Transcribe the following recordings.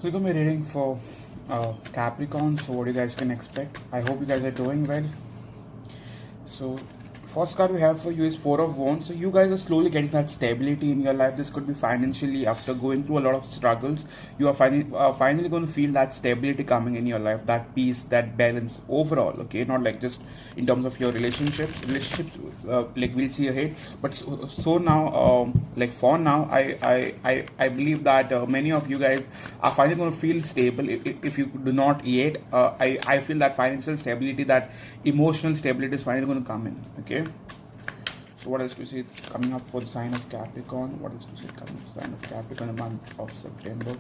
So we're gonna be reading for Capricorn. So what you guys can expect. I hope you guys are doing well. So first card we have for you is Four of Wands. So you guys are slowly getting that stability in your life. This could be financially after going through a lot of struggles. You are finally going to feel that stability coming in your life, that peace, that balance overall. Okay, not like just in terms of your relationships. Like we'll see ahead. But so now, like for now, I believe that many of you guys are finally going to feel stable. If you do not yet, I feel that financial stability, that emotional stability is finally going to come in. Okay. So what else do you see coming up for the sign of Capricorn? What else do you see coming for the sign of Capricorn in the month of September?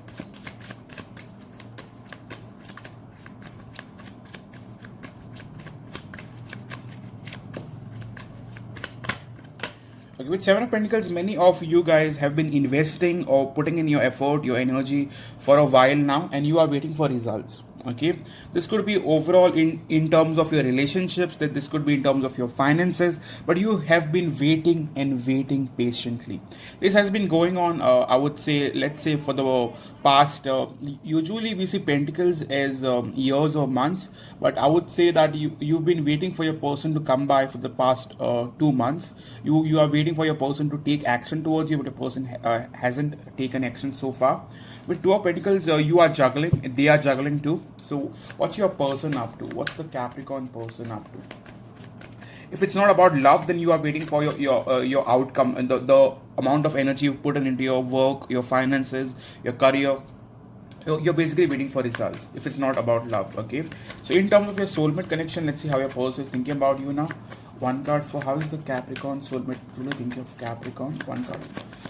Okay, with Seven of Pentacles, many of you guys have been investing or putting in your effort, your energy for a while now, and you are waiting for results. Okay, this could be overall in terms of your relationships, that this could be in terms of your finances, but you have been waiting and waiting patiently. This has been going on, I would say, let's say for the past, usually we see Pentacles as years or months, but I would say that you've been waiting for your person to come by for the past 2 months. You are waiting for your person to take action towards you, but the person hasn't taken action so far. With Two of Pentacles, you are juggling, they are juggling too. So what's your person up to? What's the Capricorn person up to? If it's not about love, then you are waiting for your outcome, and the amount of energy you've put into your work, your finances, your career. You're basically waiting for results if it's not about love. Okay, so in terms of your soulmate connection, let's see how your person is thinking about you now. One card for how is the Capricorn soulmate really thinking of Capricorn. One card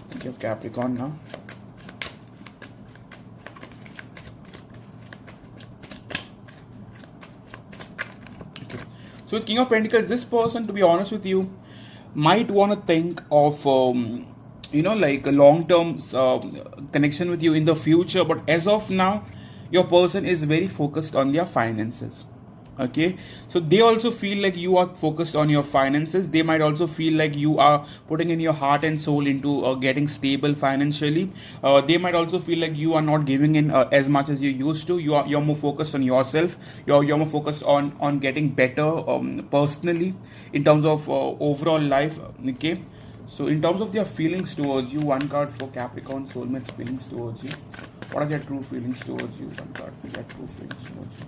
thinking of Capricorn now. So with King of Pentacles, this person, to be honest with you, might want to think of like a long-term connection with you in the future. But as of now, your person is very focused on their finances. Okay, so they also feel like you are focused on your finances. They might also feel like you are putting in your heart and soul into getting stable financially. They might also feel like you are not giving in as much as you used to. You're more focused on yourself. You're more focused on getting better personally in terms of overall life. Okay, so in terms of their feelings towards you, one card for Capricorn soulmates feelings towards you. What are their true feelings towards you? One card for their true feelings towards you.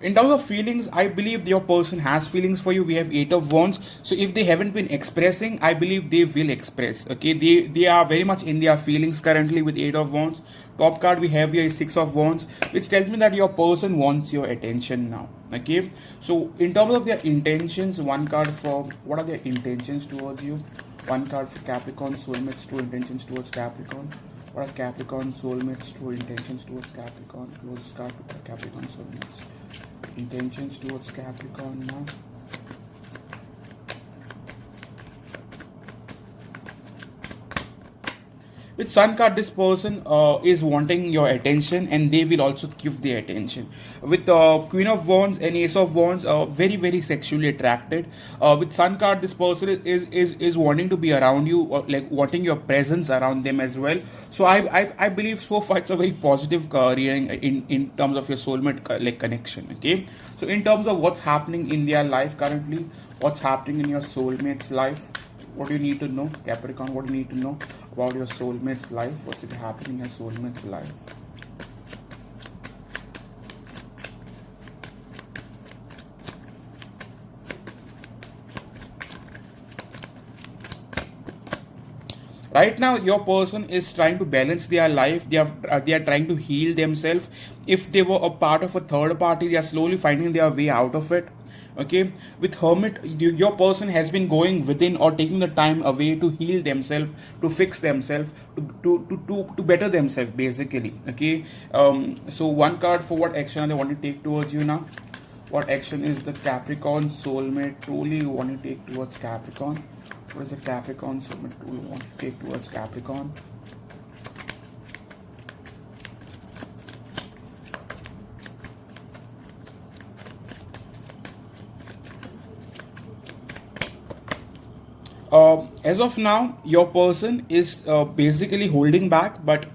In terms of feelings, I believe your person has feelings for you. We have Eight of Wands. So if they haven't been expressing, I believe they will express. Okay, they are very much in their feelings currently with Eight of Wands. Top card we have here is Six of Wands, which tells me that your person wants your attention now. Okay, so in terms of their intentions, one card for what are their intentions towards you. One card for Capricorn soulmates, true intentions towards Capricorn. What are Capricorn soulmates, true intentions towards Capricorn? Closest card to Capricorn soulmates. Intentions towards Capricorn now. With Sun card, this person is wanting your attention, and they will also give the attention. With Queen of Wands and Ace of Wands, very very sexually attracted. With Sun card, this person is wanting to be around you, like wanting your presence around them as well. So I believe so far it's a very positive reading in terms of your soulmate like connection. Okay, so in terms of what's happening in their life currently, what's happening in your soulmate's life. What do you need to know, Capricorn? What do you need to know about your soulmate's life? What's it happening in your soulmate's life? Right now, your person is trying to balance their life. They are trying to heal themselves. If they were a part of a third party, they are slowly finding their way out of it. Okay, with Hermit, your person has been going within or taking the time away to heal themselves, to fix themselves, to better themselves basically. Okay, so one card for what action they want to take towards you now. What action is the Capricorn soulmate truly want to take towards Capricorn? What is the Capricorn soulmate truly want to take towards Capricorn? As of now, your person is basically holding back, but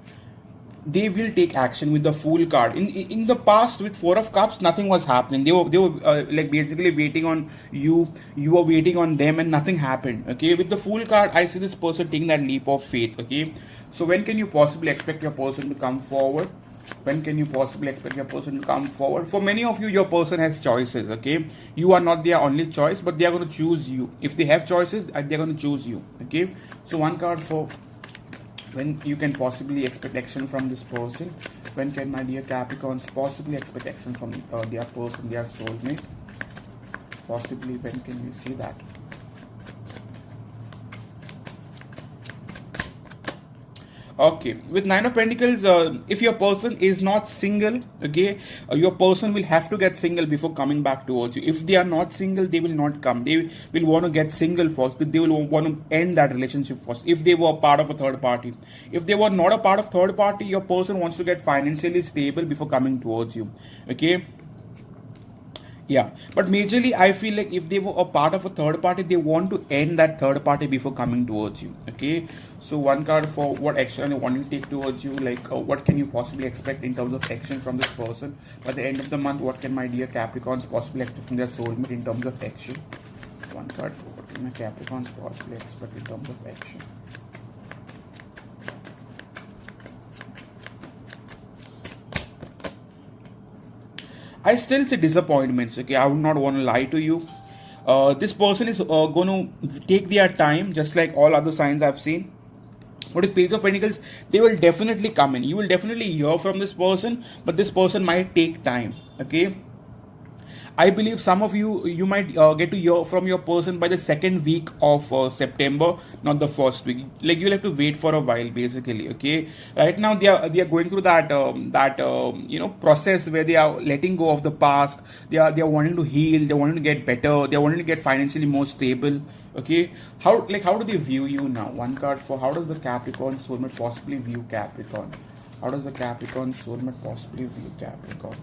they will take action with the Fool card. In the past, with Four of Cups, nothing was happening. They were like basically waiting on you. You were waiting on them, and nothing happened. Okay, with the Fool card, I see this person taking that leap of faith. Okay, so when can you possibly expect your person to come forward? When can you possibly expect your person to come forward? For many of you, your person has choices. Okay, you are not their only choice, but they are going to choose you. If they have choices, they're going to choose you. Okay, so one card for when you can possibly expect action from this person. When can my dear Capricorns possibly expect action from their person, their soulmate? Possibly, when can you see that? Okay, with Nine of Pentacles, if your person is not single, okay, your person will have to get single before coming back towards you. If they are not single, they will not come. They will want to get single first. They will want to end that relationship first. If they were part of a third party, if they were not a part of third party, your person wants to get financially stable before coming towards you. Okay. Yeah, but majorly I feel like if they were a part of a third party, they want to end that third party before coming towards you. Okay, so one card for what action they want to take towards you, like what can you possibly expect in terms of action from this person by the end of the month. What can my dear Capricorns possibly expect from their soulmate in terms of action? One card for what can my Capricorns possibly expect in terms of action. I still see disappointments. Okay, I would not want to lie to you. This person is going to take their time, just like all other signs I've seen. But with Page of Pentacles, they will definitely come in. You will definitely hear from this person, but this person might take time. Okay. I believe some of you might get to hear from your person by the second week of September, not the first week. Like you'll have to wait for a while, basically. Okay, right now they are going through that process where they are letting go of the past. They are wanting to heal. They are wanting to get better. They are wanting to get financially more stable. Okay, how do they view you now? One card for how does the Capricorn soulmate possibly view Capricorn? How does the Capricorn soulmate possibly view Capricorn?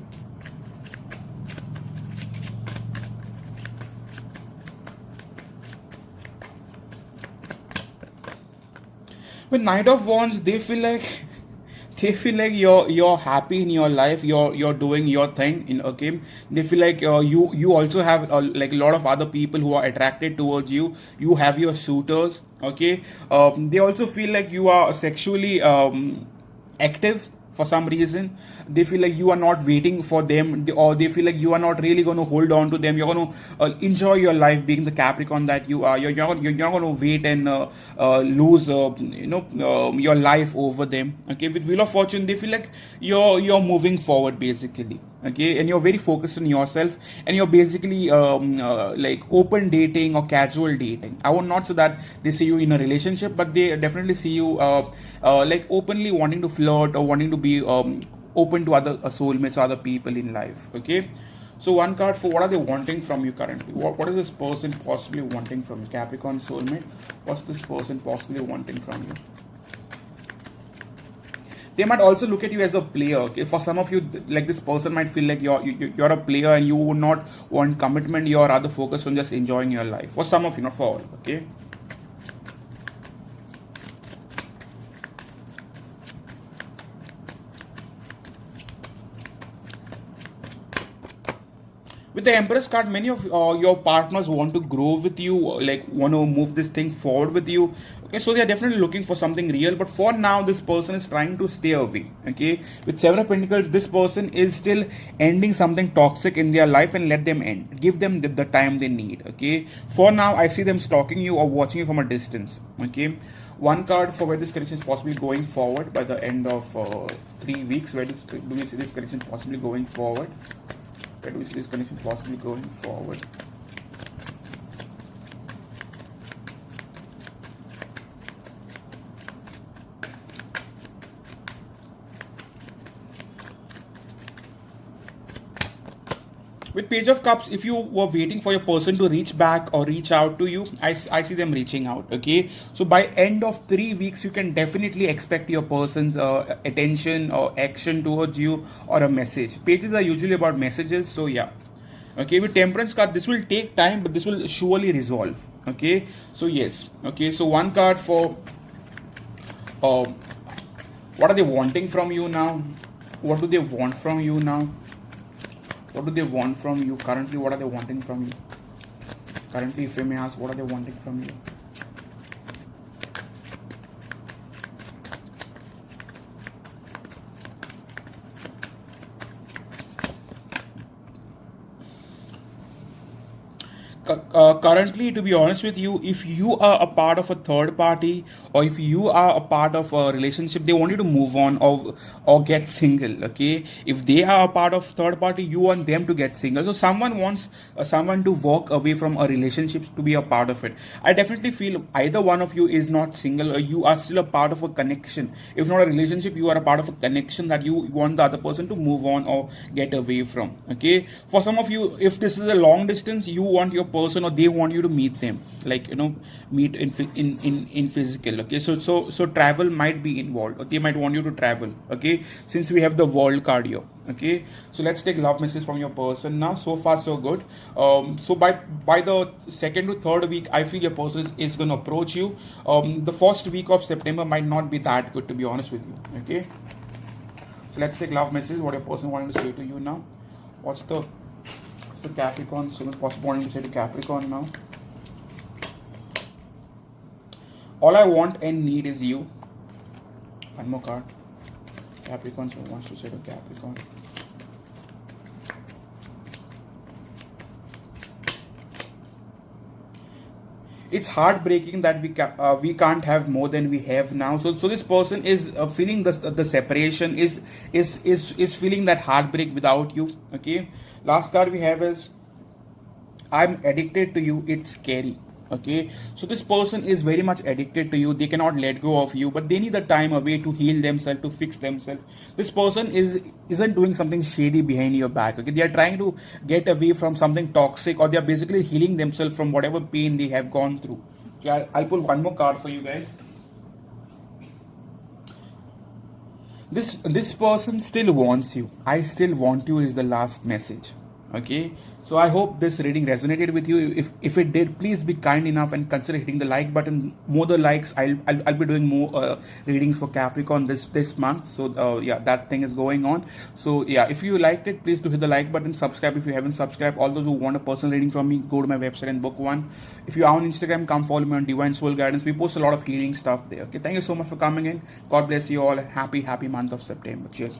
With Knight of Wands, they feel like you're happy in your life. You're doing your thing in. Okay, they feel like you also have like a lot of other people who are attracted towards you. You have your suitors. Okay, they also feel like you are sexually active. For some reason, they feel like you are not waiting for them, or they feel like you are not really going to hold on to them. You're going to enjoy your life being the Capricorn that you are. You're not going to wait and lose your life over them. Okay, with Wheel of Fortune, they feel like you're moving forward, basically. Okay, and you're very focused on yourself, and you're basically like open dating or casual dating. I would not say that they see you in a relationship, but they definitely see you like openly wanting to flirt or wanting to be open to other soulmates or other people in life. Okay, so one card for what are they wanting from you currently? What is this person possibly wanting from you? Capricorn soulmate, what's this person possibly wanting from you? They might also look at you as a player. Okay? For some of you, like this person might feel like you're a player and you would not want commitment. You're rather focused on just enjoying your life. For some of you, not for all. Okay. With the Empress card, many of your partners want to grow with you, like want to move this thing forward with you. Okay, so they are definitely looking for something real. But for now, this person is trying to stay away. Okay, with Seven of Pentacles, this person is still ending something toxic in their life and let them end. Give them the time they need. Okay, for now, I see them stalking you or watching you from a distance. Okay, one card for where this connection is possibly going forward by the end of 3 weeks. Where do we see this connection possibly going forward? Where do we see this connection possibly going forward? With Page of Cups, if you were waiting for your person to reach back or reach out to you, I see them reaching out. Okay, so by end of 3 weeks, you can definitely expect your person's attention or action towards you or a message. Pages are usually about messages, so yeah. Okay, with Temperance card, this will take time, but this will surely resolve. Okay, so yes. Okay, so one card for um, what are they wanting from you now? What do they want from you now? What do they want from you currently? What are they wanting from you currently? If I may ask, what are they wanting from you? Currently, to be honest with you, if you are a part of a third party, or if you are a part of a relationship, they want you to move on or get single. Okay, if they are a part of third party, you want them to get single. So someone wants someone to walk away from a relationship to be a part of it. I definitely feel either one of you is not single, or you are still a part of a connection. If not a relationship, you are a part of a connection that you want the other person to move on or get away from. Okay, for some of you, if this is a long distance, you want your person or they want you to meet them, like meet in physical. Okay, so travel might be involved, or they might want you to travel. Okay, since we have the world card here. Okay, so let's take love message from your person now. So far so good. So by the second to third week, I feel your person is going to approach you. The first week of September might not be that good, to be honest with you. Okay, so let's take love message. What your person wanting to say to you now? What's the Capricorn? So possible wanting to say to Capricorn now. All I want and need is you. One more card. Capricorn, so wants to say to Capricorn. It's heartbreaking that we can't have more than we have now. So this person is feeling the separation, is feeling that heartbreak without you. Okay. Last card we have is I'm addicted to you. It's scary. Okay, so this person is very much addicted to you. They cannot let go of you, but they need the time away to heal themselves, to fix themselves. This person isn't doing something shady behind your back. Okay, they are trying to get away from something toxic, or they are basically healing themselves from whatever pain they have gone through. Okay, I'll pull one more card for you guys. This person still wants you. I still want you is the last message. Okay, so I hope this reading resonated with you. If it did, please be kind enough and consider hitting the like button. More the likes, I'll be doing more readings for Capricorn this month. So yeah, that thing is going on. So yeah, if you liked it, please do hit the like button. Subscribe if you haven't subscribed. All those who want a personal reading from me, go to my website and book one. If you are on Instagram, come follow me on Divine Soul Guidance. We post a lot of healing stuff there. Okay, thank you so much for coming in. God bless you all. Happy month of September. Cheers.